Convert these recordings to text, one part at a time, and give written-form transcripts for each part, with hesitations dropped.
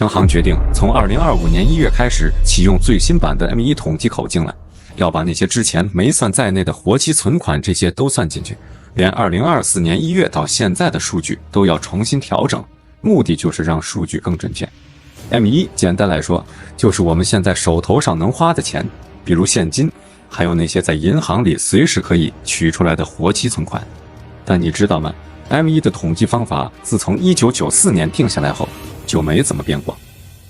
央行决定从2025年1月开始启用最新版的 M1 统计口径了，要把那些之前没算在内的活期存款这些都算进去，连2024年1月到现在的数据都要重新调整，目的就是让数据更准确。M1 简单来说，就是我们现在手头上能花的钱，比如现金，还有那些在银行里随时可以取出来的活期存款。但你知道吗？ M1 的统计方法自从1994年定下来后就没怎么变过。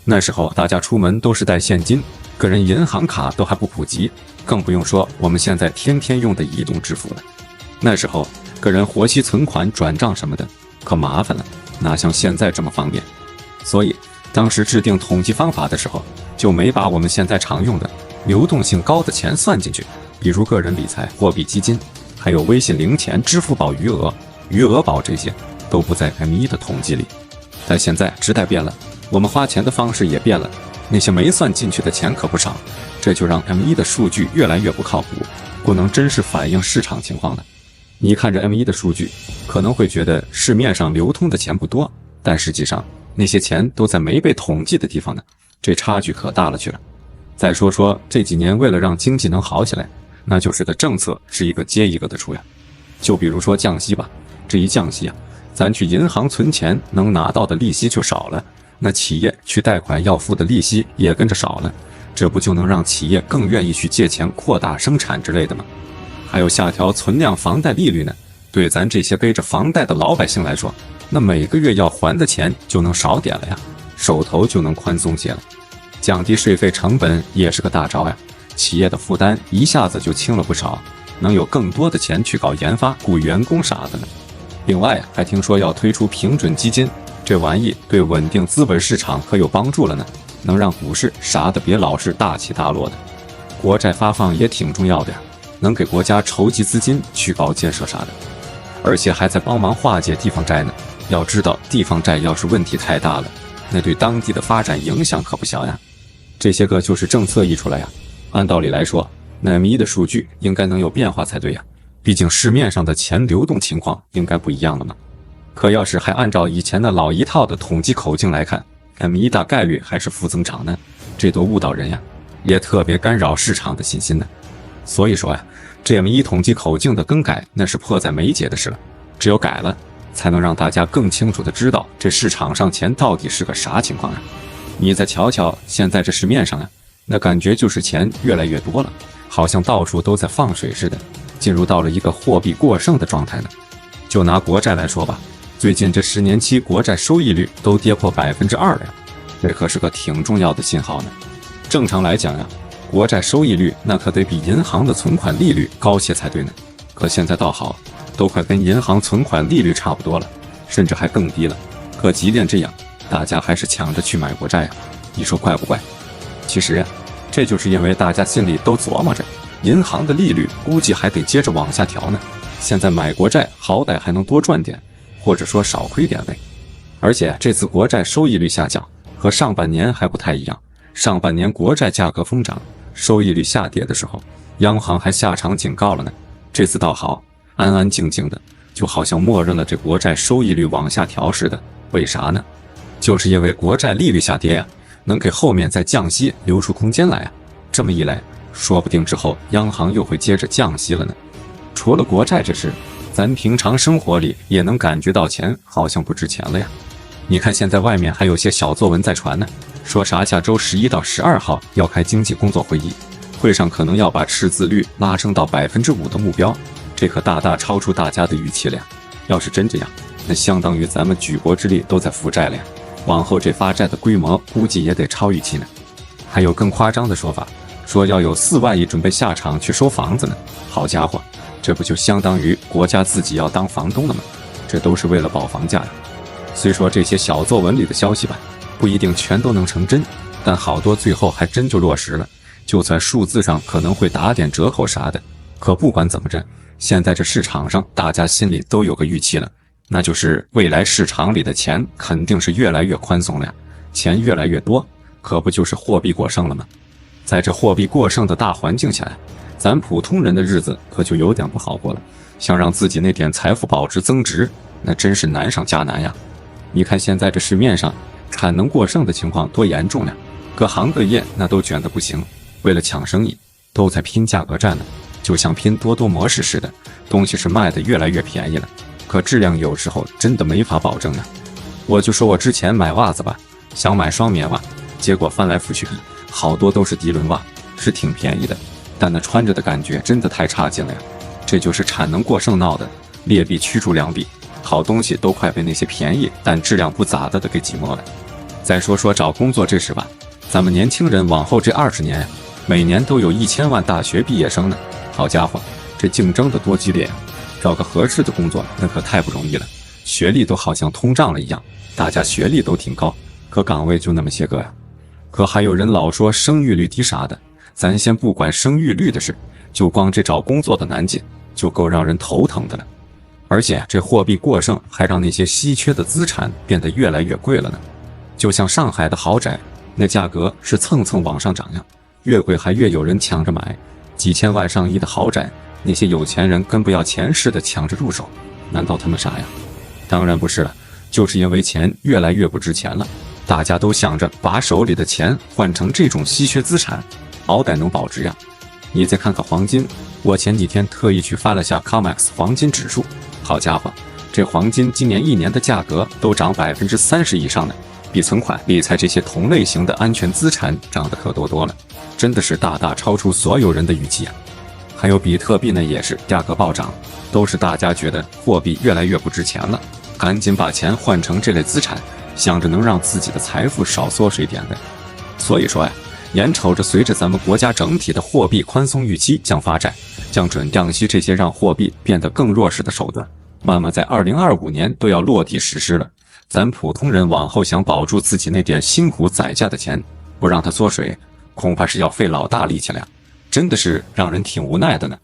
那时候大家出门都是带现金，个人银行卡都还不普及，更不用说我们现在天天用的移动支付了。那时候个人活期存款转账什么的可麻烦了，哪像现在这么方便。所以当时制定统计方法的时候，就没把我们现在常用的流动性高的钱算进去，比如个人理财、货币基金，还有微信零钱、支付宝余额、余额宝，这些都不在 M1 的统计里。但现在时代变了，我们花钱的方式也变了，那些没算进去的钱可不少，这就让 M1 的数据越来越不靠谱，不能真实反映市场情况了。你看着 M1 的数据，可能会觉得市面上流通的钱不多，但实际上那些钱都在没被统计的地方呢，这差距可大了去了。再说说这几年为了让经济能好起来，那就是的政策是一个接一个的出呀。就比如说降息吧，这一降息啊，咱去银行存钱能拿到的利息就少了，那企业去贷款要付的利息也跟着少了，这不就能让企业更愿意去借钱扩大生产之类的吗？还有下调存量房贷利率呢，对咱这些背着房贷的老百姓来说，那每个月要还的钱就能少点了呀，手头就能宽松些了。降低税费成本也是个大招呀，企业的负担一下子就轻了不少，能有更多的钱去搞研发、雇员工啥的呢。另外还听说要推出平准基金，这玩意对稳定资本市场可有帮助了呢，能让股市啥的别老是大起大落的。国债发放也挺重要的呀，能给国家筹集资金去搞建设啥的，而且还在帮忙化解地方债呢。要知道地方债要是问题太大了，那对当地的发展影响可不小呀。这些个就是政策一出来呀，按道理来说，那 M1 的数据应该能有变化才对呀，毕竟市面上的钱流动情况应该不一样了嘛。可要是还按照以前的老一套的统计口径来看， M1 大概率还是负增长呢，这多误导人呀，也特别干扰市场的信心呢。所以说呀，这 M1 统计口径的更改那是迫在眉睫的事了，只有改了才能让大家更清楚的知道这市场上钱到底是个啥情况啊。你再瞧瞧现在这市面上啊，那感觉就是钱越来越多了，好像到处都在放水似的，进入到了一个货币过剩的状态呢。就拿国债来说吧，最近这10年期国债收益率都跌破2%了呀，这可是个挺重要的信号呢。正常来讲呀，国债收益率那可得比银行的存款利率高些才对呢，可现在倒好，都快跟银行存款利率差不多了，甚至还更低了。可即便这样，大家还是抢着去买国债呀，你说怪不怪？其实呀，这就是因为大家心里都琢磨着，银行的利率估计还得接着往下调呢，现在买国债好歹还能多赚点，或者说少亏点呗。而且这次国债收益率下降和上半年还不太一样，上半年国债价格疯涨，收益率下跌的时候，央行还下场警告了呢。这次倒好，安安静静的，就好像默认了这国债收益率往下调似的。为啥呢？就是因为国债利率下跌呀，能给后面再降息留出空间来啊。这么一来，说不定之后央行又会接着降息了呢。除了国债这事，咱平常生活里也能感觉到钱好像不值钱了呀。你看现在外面还有些小作文在传呢，说啥下周11到12号要开经济工作会议，会上可能要把赤字率拉升到5%的目标，这可大大超出大家的预期了呀。要是真这样，那相当于咱们举国之力都在负债了呀，往后这发债的规模估计也得超预期呢。还有更夸张的说法，说要有4万亿准备下场去收房子呢。好家伙，这不就相当于国家自己要当房东了吗？这都是为了保房价呀。虽说这些小作文里的消息吧，不一定全都能成真，但好多最后还真就落实了。就算数字上可能会打点折扣啥的，可不管怎么着，现在这市场上大家心里都有个预期了，那就是未来市场里的钱肯定是越来越宽松了呀，钱越来越多，可不就是货币过剩了吗？在这货币过剩的大环境下，咱普通人的日子可就有点不好过了，想让自己那点财富保值增值，那真是难上加难呀。你看现在这市面上产能过剩的情况多严重呀！各行各业那都卷得不行，为了抢生意，都在拼价格战呢，就像拼多多模式似的，东西是卖得越来越便宜了，可质量有时候真的没法保证呢。我就说我之前买袜子吧，想买双棉袜，结果翻来覆去，好多都是涤纶袜，是挺便宜的，但那穿着的感觉真的太差劲了呀！这就是产能过剩闹的，劣币驱逐良币，好东西都快被那些便宜但质量不咋的给挤没了。再说说找工作这事吧，咱们年轻人往后这20年呀，每年都有1000万大学毕业生呢，好家伙，这竞争的多激烈啊！找个合适的工作那可太不容易了，学历都好像通胀了一样，大家学历都挺高，可岗位就那么些个呀。可还有人老说生育率低啥的，咱先不管生育率的事，就光这找工作的难劲，就够让人头疼的了。而且这货币过剩还让那些稀缺的资产变得越来越贵了呢。就像上海的豪宅，那价格是蹭蹭往上涨呀，越贵还越有人抢着买。几千万上亿的豪宅，那些有钱人跟不要钱似的抢着入手，难道他们傻呀？当然不是了，就是因为钱越来越不值钱了，大家都想着把手里的钱换成这种稀缺资产，好歹能保值呀。你再看看黄金，我前几天特意去翻了下 COMEX 黄金指数，好家伙，这黄金今年1年的价格都涨30%以上呢，比存款、理财这些同类型的安全资产涨得可多了，真的是大大超出所有人的预期啊！还有比特币呢，也是价格暴涨，都是大家觉得货币越来越不值钱了，赶紧把钱换成这类资产，想着能让自己的财富少缩水点的。所以说呀，眼瞅着随着咱们国家整体的货币宽松预期降发债、降准、降息这些让货币变得更弱势的手段，慢慢在2025年都要落地实施了。咱普通人往后想保住自己那点辛苦攒下的钱，不让它缩水，恐怕是要费老大力气了呀，真的是让人挺无奈的呢。